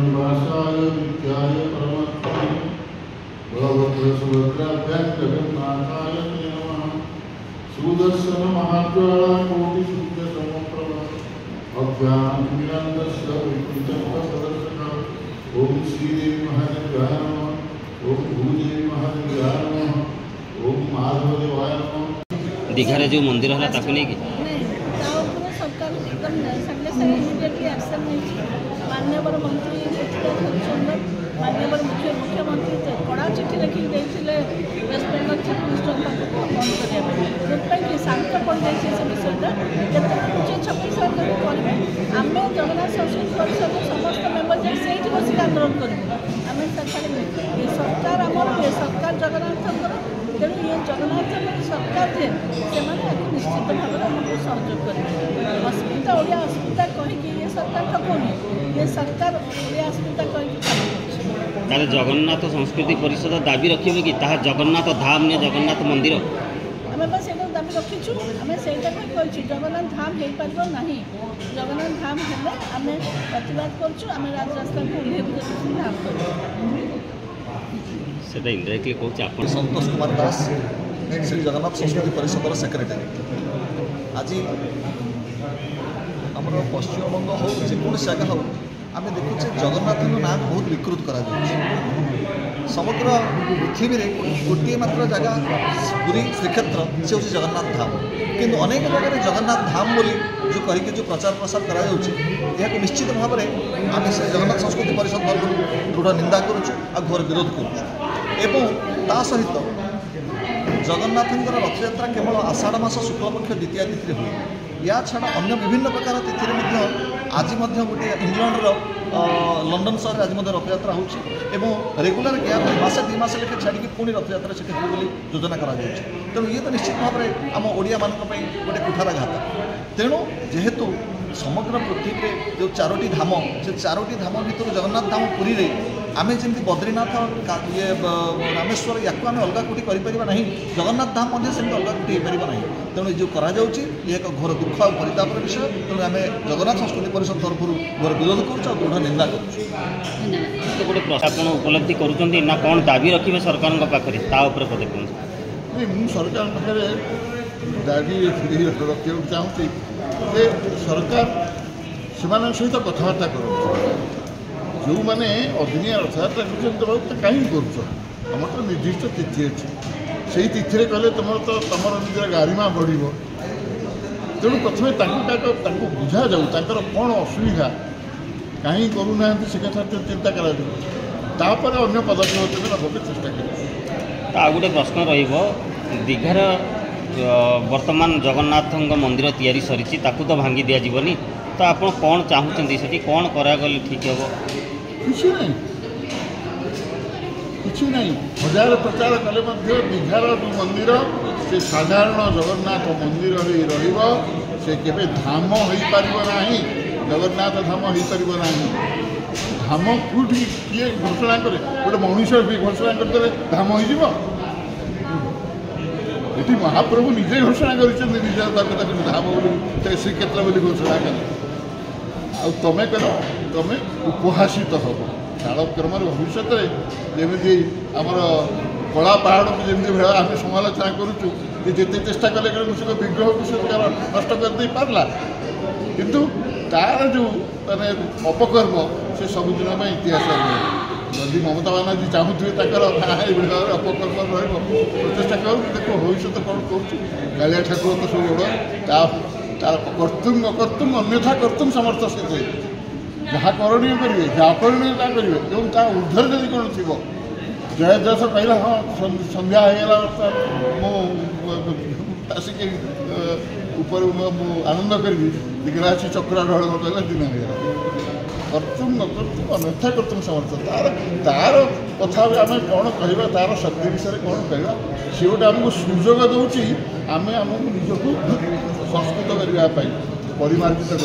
निवासाय विद्याय परमात्मने बलभद्र सुभद्राभ्यां जगन्नाथाय नमः। सुदर्शन महाज्वाला कोटि सूर्य समप्रभा अज्ञानतिमिरान्धस्य विकृतपथदर्शका। ओम श्रीदेवी महादेव्याय नमः। ओम भूदेवी महादेव्याय नमः। ओम माधवदेवाय नमः। दीघारे जो मंदिर है ताकू नहीं कि सरकार एकदम सागे सागे इमिडिएटली एक्शन नहीं। माननीय मंत्री माननीय मुख्यमंत्री कड़ा चिठी लिखिक देते वेस्ट बेंगल चीफ मिनिस्टर पाखक बंद करने कि शांत पड़ जाए से विषयटा जिते 26 करेंगे आम जगन्नाथ संस्कृति परिषद समस्त मेम्बर जाए से बसिक आंदोलन करूँ आम ये सरकार आमर ये सरकार जगन्नाथ तेणु ये जगन्नाथ सरकार जे से निश्चित भाव में आमको सहयोग करेंगे। अस्मिता ओडिया अस्मिता कहीकि ये सरकार ठकौनी ये सरकार ओडिया अस्मिता कहीकि जगन्नाथ संस्कृति परिषद दाबी रखिए कि ताहा जगन्नाथ धाम ने जगन्नाथ मंदिर आम बस ये दाबी रखीचु आम से जगन्नाथ धाम हो पार ना जगन्नाथ धाम हेले आम प्रतिवाद करें राजरास्ता को ओह्लैबू धाम कर इनडायरेक्टली कहूँ संतोष कुमार दास श्री जगन्नाथ संस्कृति परिषद सेक्रेटरी। आज आम पश्चिमबंग हो जेकोसी जगह हो आम देखुचे जगन्नाथ नाम बहुत विकृत करा समग्र पृथ्वी में गोटे मात्र जगह पुरी श्रीक्षेत्र से हूँ जगन्नाथ धाम किंतु अनेक जगह जगन्नाथ धाम बोली जो करके जो प्रचार प्रसार करा निश्चित भाव में आम से जगन्नाथ संस्कृति परिषद तरफ दृढ़ निंदा करुँ घोर विरोध करुँ सहित जगन्नाथंकर रथयात्रा केवल आषाढ़ मास शुक्लपक्ष द्वितीय तिथि हुए या छाड़ा अन्य विभिन्न प्रकार तिथि आज गोटे इंग्लैंडर लंडन सहर आज रथयात्रा हो रेगुलर गैप मसे 2 मास लेखे छाड़ी पुणी रथयात्रा से हो योजना करा तेणु ये तो निश्चित भाव में आम ओडिया मानी गोटे कुठाराघात। तेणु जेहेतु समग्र पृथ्वी में जो 4टी धाम से 4टी धाम भर जगन्नाथ धाम पुरी रे आमे जमी बद्रीनाथ ये रामेश्वर या अलग कौटी करना जगन्नाथ धाम से अलग कौटी हो ना तेणु जो करा ये एक घोर दुख और परितापर विषय तेणु आम जगन्नाथ संस्कृति परिषद तरफ घोर विरोध कर दृढ़ निंदा कर गोटे प्रशासन उपलब्धि करुँच ना कौन दाबी रखिए सरकार पाखे पदे नहीं सरकार पाखे दाबी रखा चाहूँगी जे सरकार से सहित कथबार्ता कर जो मैंने अदिनिया रथयात्रा कर कहीं करम तो निर्दिष्ट तिथि अच्छी से तिथि कहले तुम निजर गारिमा बढ़ तेणु प्रथम बुझा जाऊर कौन असुविधा कहीं करूना से कथा चिंता करापर अन्य पदक्षेप नबाक चेष्टा कर। गोटे प्रश्न दीघार वर्तमान जगन्नाथ मंदिर तैयारी सरी तो भांगी दि जावनी तो आप कौन चाहते से कौन करागले ठीक हे किसी नहीं हजार प्रचार कले दीघार जो मंदिर से साधारण जगन्नाथ मंदिर से केवे धाम हो पार ना जगन्नाथ धाम हो पार ना धाम कौटी किए घोषणा करे गोटे मनुष्य भी घोषणा करदे धाम हो ये महाप्रभु निजे घोषणा कर धाम बोली श्रीक्षेत्र बोली घोषणा कले आमे कह तुम उपहासित हम कालक्रम भविष्य जमी आमर कला पहाड़ को जमी भाव आम समालोचना करुचु जिते चेष्टा कले विग्रह को से नष्ट कर पार्ला किंतु तार जो माने अपकर्म से सबुदिन इतिहास जदि ममता बानार्जी चाहूथे अपकर्म प्रचेषा कर देखो भविष्य कौन करुँ ठाकुर तो सब बड़ तार कर्तुम अकर्तुम अन्यथा कर्तुम समर्थ से जहाँ करणीय करेंगे जहाँ अकरणीय ता करेंगे एवं ता ऊर्धर जदि कौन थी जय जस कहला हाँ संध्या हो आसिक ऊपर आनंद करी दिग्रासी चक्रा ढल कहला दिन हो कर्तुम अकर्तुम अन्यथा कर्तुम समर्थ तार कथा आम कौन कह तार शक्ति विषय कौन कह सी गोटे आमको सुजोग दूसरी आम आमको निजक संस्कृत करने परिमार्जित कर।